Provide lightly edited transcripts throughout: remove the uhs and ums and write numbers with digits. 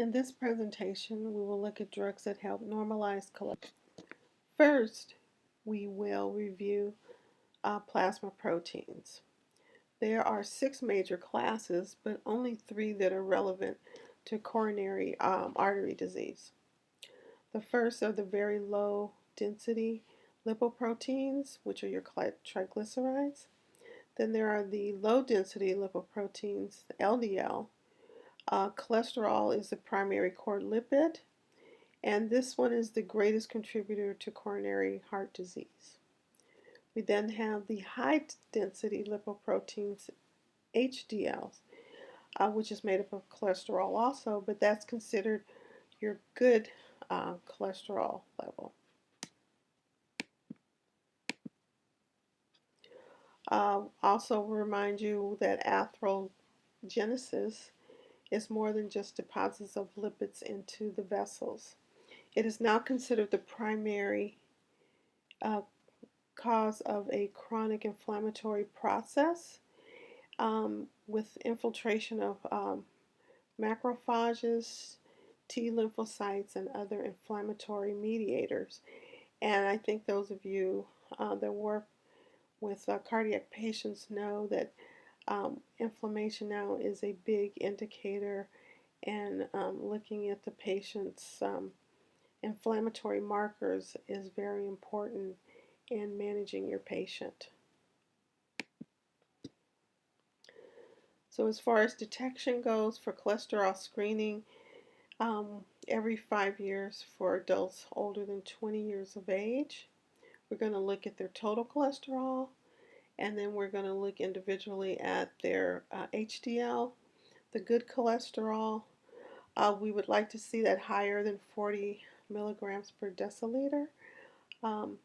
In this presentation, we will look at drugs that help normalize cholesterol. First, we will review plasma proteins. There are 6 major classes, but only 3 that are relevant to coronary artery disease. The first are the very low density lipoproteins, which are your triglycerides. Then there are the low density lipoproteins, LDL. Cholesterol is the primary core lipid, and this one is the greatest contributor to coronary heart disease. We then have the high density lipoproteins, HDLs, which is made up of cholesterol also, but that's considered your good cholesterol level. Also remind you that atherogenesis is more than just deposits of lipids into the vessels. It is now considered the primary cause of a chronic inflammatory process with infiltration of macrophages, T lymphocytes, and other inflammatory mediators. And I think those of you that work with cardiac patients know that inflammation now is a big indicator, and looking at the patient's inflammatory markers is very important in managing your patient. So as far as detection goes for cholesterol screening, every 5 years for adults older than 20 years of age, we're going to look at their total cholesterol, and then we're going to look individually at their HDL, the good cholesterol. We would like to see that higher than 40 milligrams per deciliter. And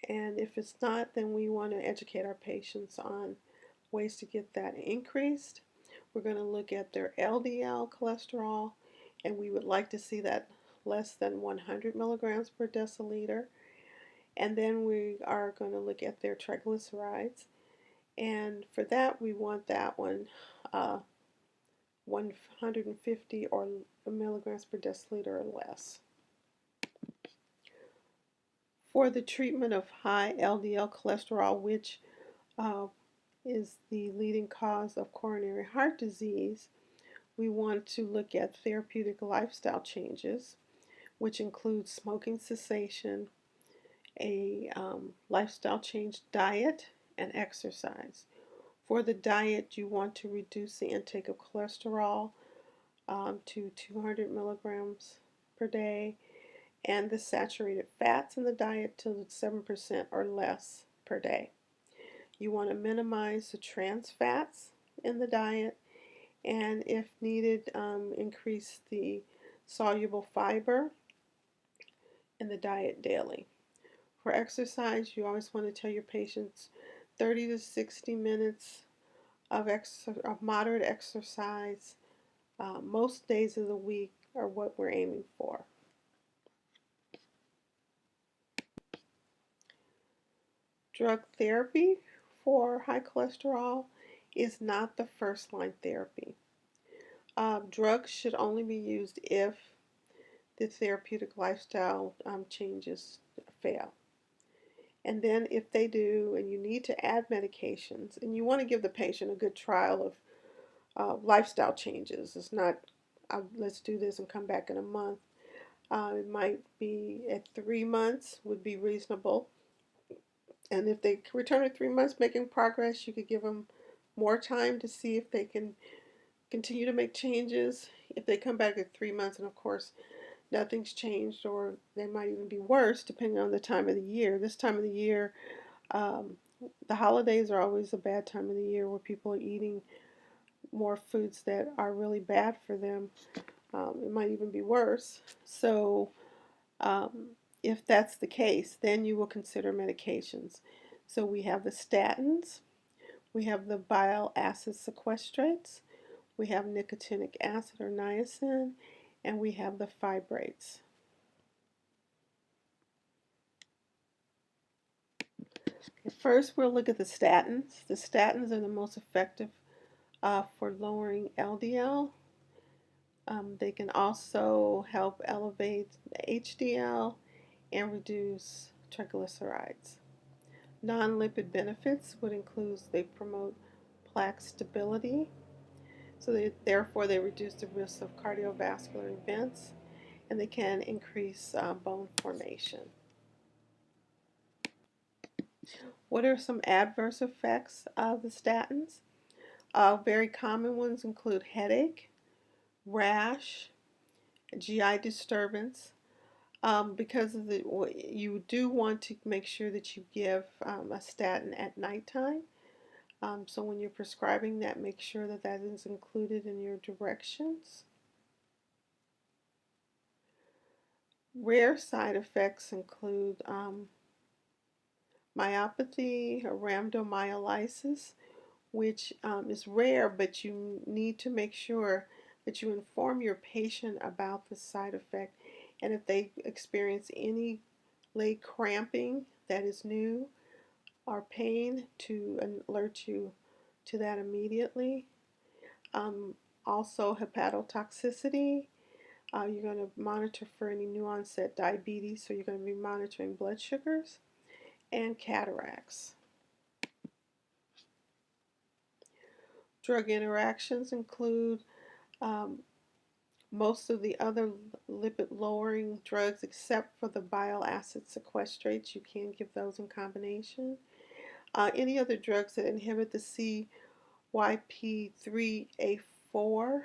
if it's not, then we want to educate our patients on ways to get that increased. We're going to look at their LDL cholesterol, and we would like to see that less than 100 milligrams per deciliter. And then we are going to look at their triglycerides, and for that we want that one 150 or milligrams per deciliter or less. For the treatment of high LDL cholesterol, which is the leading cause of coronary heart disease, we want to look at therapeutic lifestyle changes, which include smoking cessation, a lifestyle change diet, and exercise. For the diet, you want to reduce the intake of cholesterol to 200 milligrams per day, and the saturated fats in the diet to 7% or less per day. You want to minimize the trans fats in the diet, and if needed, increase the soluble fiber in the diet daily. For exercise, you always want to tell your patients 30 to 60 minutes of moderate exercise most days of the week are what we're aiming for. Drug therapy for high cholesterol is not the first line therapy. Drugs should only be used if the therapeutic lifestyle changes fail. And then if they do and you need to add medications, and you want to give the patient a good trial of lifestyle changes. It's not, let's do this and come back in a month. It might be at 3 months would be reasonable. And if they return at 3 months making progress, you could give them more time to see if they can continue to make changes. If they come back at 3 months and of course nothing's changed, or they might even be worse depending on the time of the year. This time of the year, the holidays are always a bad time of the year where people are eating more foods that are really bad for them. It might even be worse. So if that's the case, then you will consider medications. So we have the statins, we have the bile acid sequestrates, we have nicotinic acid or niacin, and we have the fibrates. First, we'll look at the statins. The statins are the most effective for lowering LDL. They can also help elevate the HDL and reduce triglycerides. Non-lipid benefits would include they promote plaque stability, so therefore they reduce the risk of cardiovascular events, and they can increase bone formation. What are some adverse effects of the statins? Very common ones include headache, rash, GI disturbance. Because of you do want to make sure that you give a statin at nighttime. So when you're prescribing that, make sure that that is included in your directions. Rare side effects include myopathy or rhabdomyolysis, which is rare, but you need to make sure that you inform your patient about the side effect. And if they experience any leg cramping that is new or pain, to alert you to that immediately. Also, hepatotoxicity. You're going to monitor for any new onset diabetes, so you're going to be monitoring blood sugars and cataracts. Drug interactions include most of the other lipid-lowering drugs except for the bile acid sequestrates. You can give those in combination. Any other drugs that inhibit the CYP3A4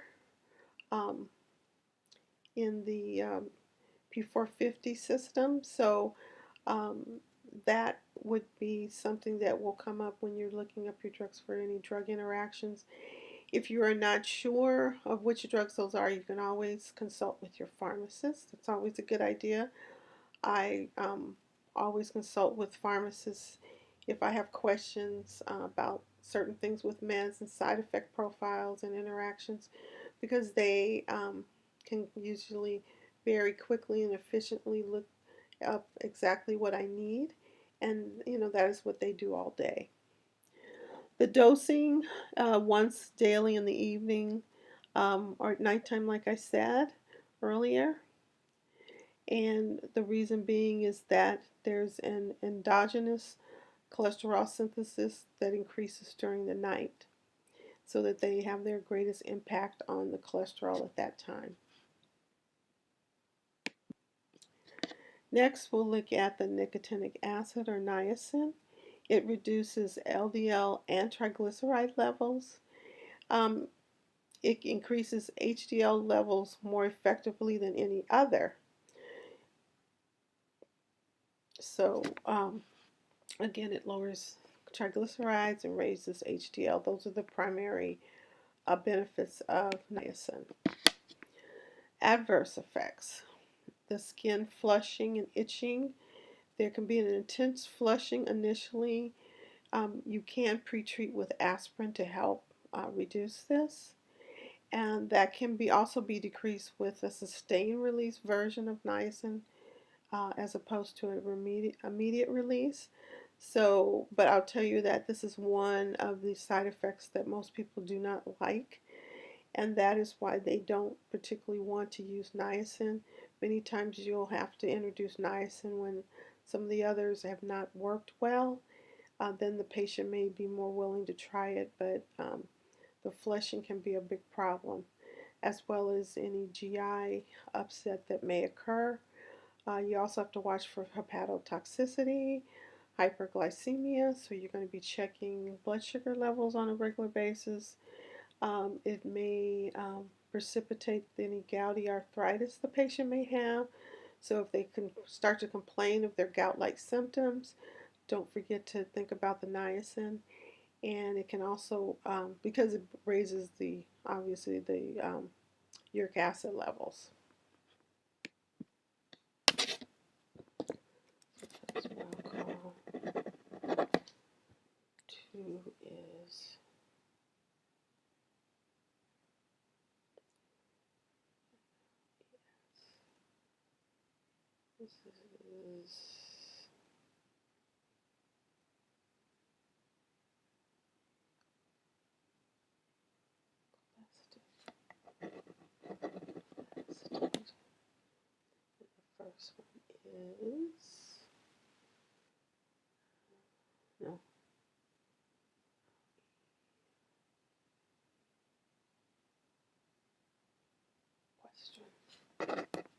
in the P450 system. So that would be something that will come up when you're looking up your drugs for any drug interactions. If you are not sure of which drugs those are, you can always consult with your pharmacist. It's always a good idea. I always consult with pharmacists if I have questions about certain things with meds and side effect profiles and interactions, because they can usually very quickly and efficiently look up exactly what I need, and that is what they do all day. The dosing, once daily in the evening or at nighttime, like I said earlier. And the reason being is that there's an endogenous cholesterol synthesis that increases during the night, so that they have their greatest impact on the cholesterol at that time. Next, we'll look at the nicotinic acid or niacin. It reduces LDL and triglyceride levels. It increases HDL levels more effectively than any other. So, again, it lowers triglycerides and raises HDL. Those are the primary benefits of niacin. Adverse effects: the skin flushing and itching. There can be an intense flushing initially. You can pre-treat with aspirin to help reduce this. And that can also be decreased with a sustained release version of niacin as opposed to an immediate release. So, but I'll tell you that this is one of the side effects that most people do not like, and that is why they don't particularly want to use niacin. Many times you'll have to introduce niacin when some of the others have not worked well. Then the patient may be more willing to try it, but the flushing can be a big problem, as well as any GI upset that may occur. You also have to watch for hepatotoxicity, hyperglycemia, so you're going to be checking blood sugar levels on a regular basis. It may precipitate any gouty arthritis the patient may have. So if they can start to complain of their gout-like symptoms, don't forget to think about the niacin. And it can also, because it raises obviously the uric acid levels. That's what I'll call 2 is this is is no question. Question.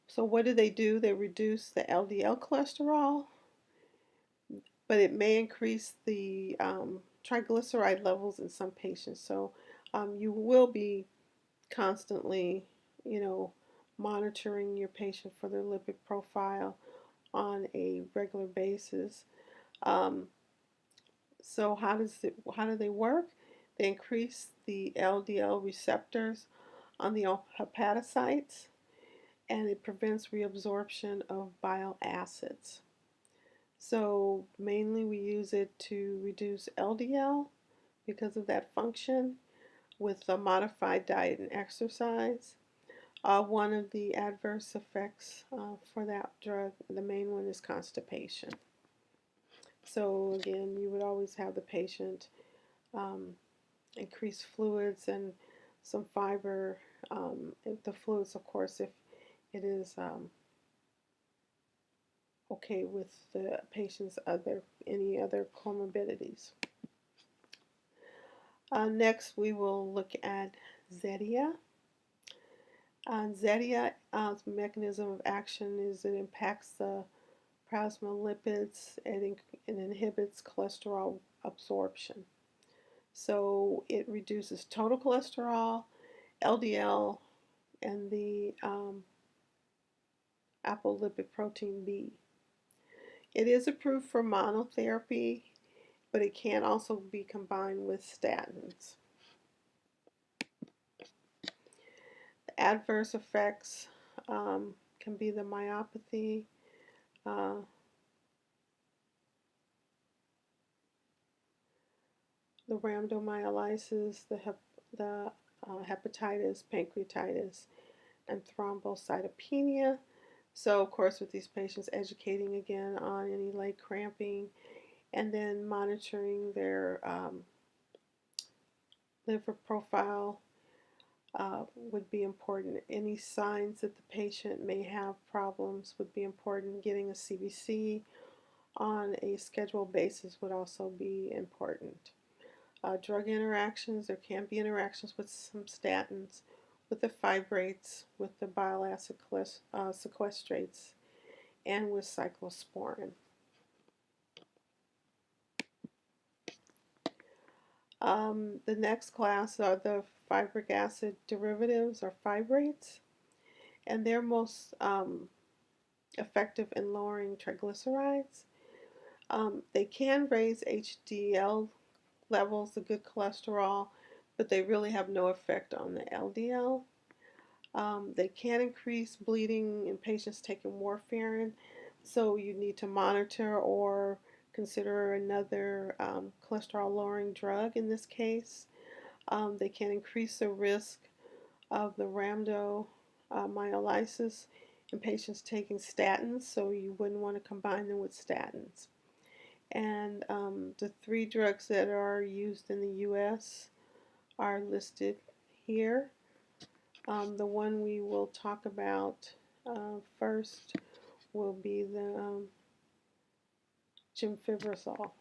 So what do? They reduce the LDL cholesterol, but it may increase the triglyceride levels in some patients. So you will be constantly, you know, monitoring your patient for their lipid profile on a regular basis. Um, so how do they work? They increase the LDL receptors on the hepatocytes, and it prevents reabsorption of bile acids. So mainly we use it to reduce LDL because of that function with a modified diet and exercise. One of the adverse effects for that drug, the main one, is constipation. So again, you would always have the patient um, increase fluids and some fiber. The fluids, of course, if it is okay with the patient's any other comorbidities. Next, we will look at Zetia. Zetia's mechanism of action is it impacts the plasma lipids and it inhibits cholesterol absorption. So it reduces total cholesterol, LDL, and the apolipoprotein B. It is approved for monotherapy, but it can also be combined with statins. The adverse effects can be the myopathy, uh, the rhabdomyolysis, the hepatitis, pancreatitis, and thrombocytopenia. So, of course, with these patients, educating again on any leg cramping and then monitoring their liver profile would be important. Any signs that the patient may have problems would be important. Getting a CBC on a scheduled basis would also be important. Drug interactions, there can be interactions with some statins, with the fibrates, with the bile acid sequestrates, and with cyclosporin. The next class are the fibric acid derivatives or fibrates, and they're most effective in lowering triglycerides. They can raise HDL levels, the good cholesterol, but they really have no effect on the LDL. They can increase bleeding in patients taking warfarin, so you need to monitor or consider another cholesterol lowering drug in this case. They can increase the risk of the rhabdomyolysis in patients taking statins, so you wouldn't want to combine them with statins. And the three drugs that are used in the U.S. are listed here. The one we will talk about first will be the gemfibrozol.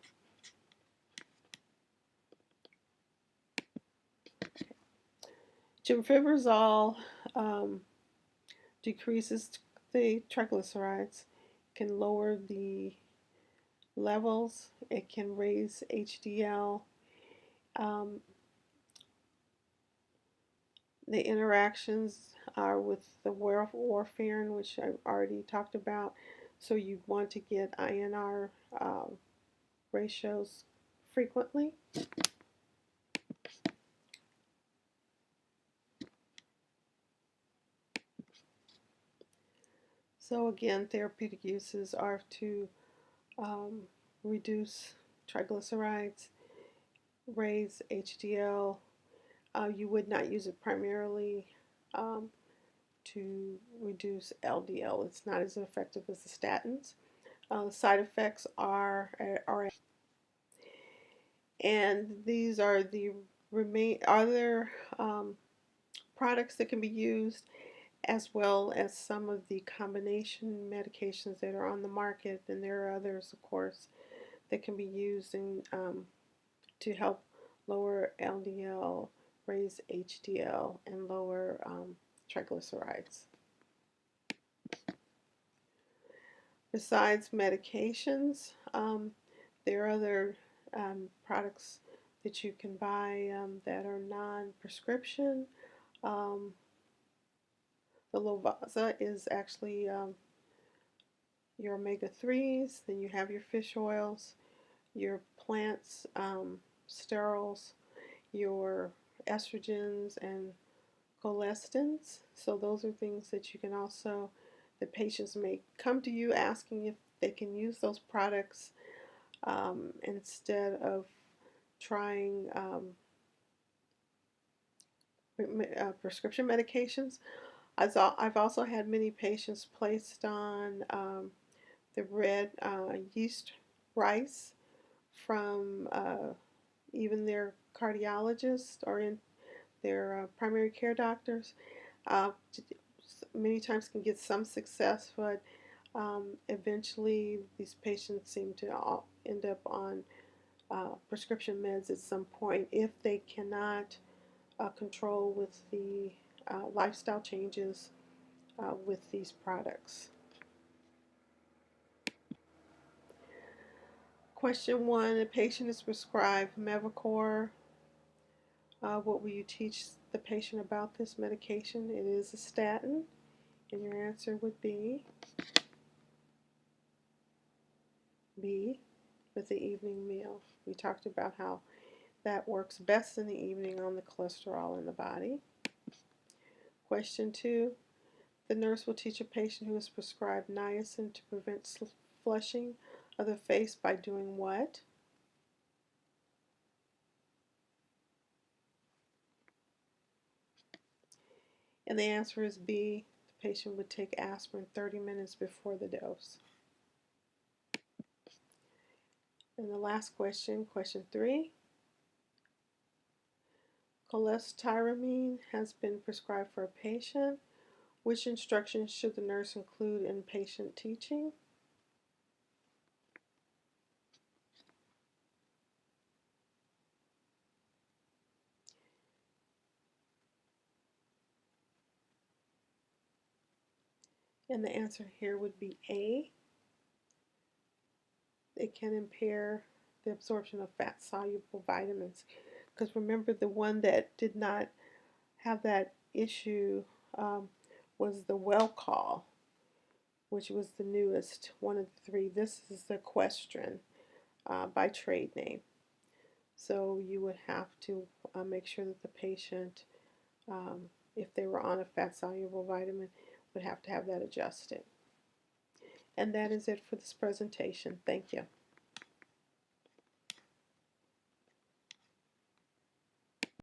Gemfibrozol decreases the triglycerides, can lower the levels, it can raise HDL. Um, the interactions are with the warfarin, which I've already talked about. So you want to get INR ratios frequently. So again, therapeutic uses are to um, reduce triglycerides, raise HDL. You would not use it primarily to reduce LDL. It's not as effective as the statins. Side effects are And these are the other products that can be used, as well as some of the combination medications that are on the market. And there are others, of course, that can be used to help lower LDL, raise HDL, and lower triglycerides. Besides medications, there are other products that you can buy that are non-prescription. Um, the Lovaza is actually your omega-3s. Then you have your fish oils, your plants, sterols, your estrogens, and cholecystins. So those are things that you can also, the patients may come to you asking if they can use those products instead of trying prescription medications. I've also had many patients placed on the red yeast rice from even their cardiologists or in their primary care doctors. Uh, Many times can get some success, but eventually these patients seem to all end up on prescription meds at some point if they cannot control with the lifestyle changes with these products. Question 1, a patient is prescribed Mevacor. What will you teach the patient about this medication? It is a statin, and your answer would be B, with the evening meal. We talked about how that works best in the evening on the cholesterol in the body. Question 2, the nurse will teach a patient who is prescribed niacin to prevent flushing of the face by doing what? And the answer is B, the patient would take aspirin 30 minutes before the dose. And the last question, question 3. Cholestyramine has been prescribed for a patient. Which instructions should the nurse include in patient teaching? And the answer here would be A. It can impair the absorption of fat-soluble vitamins. Because remember, the one that did not have that issue was the Welchol, which was the newest one of the three. This is the Equestrin by trade name. So you would have to make sure that the patient, if they were on a fat-soluble vitamin, would have to have that adjusted. And that is it for this presentation. Thank you.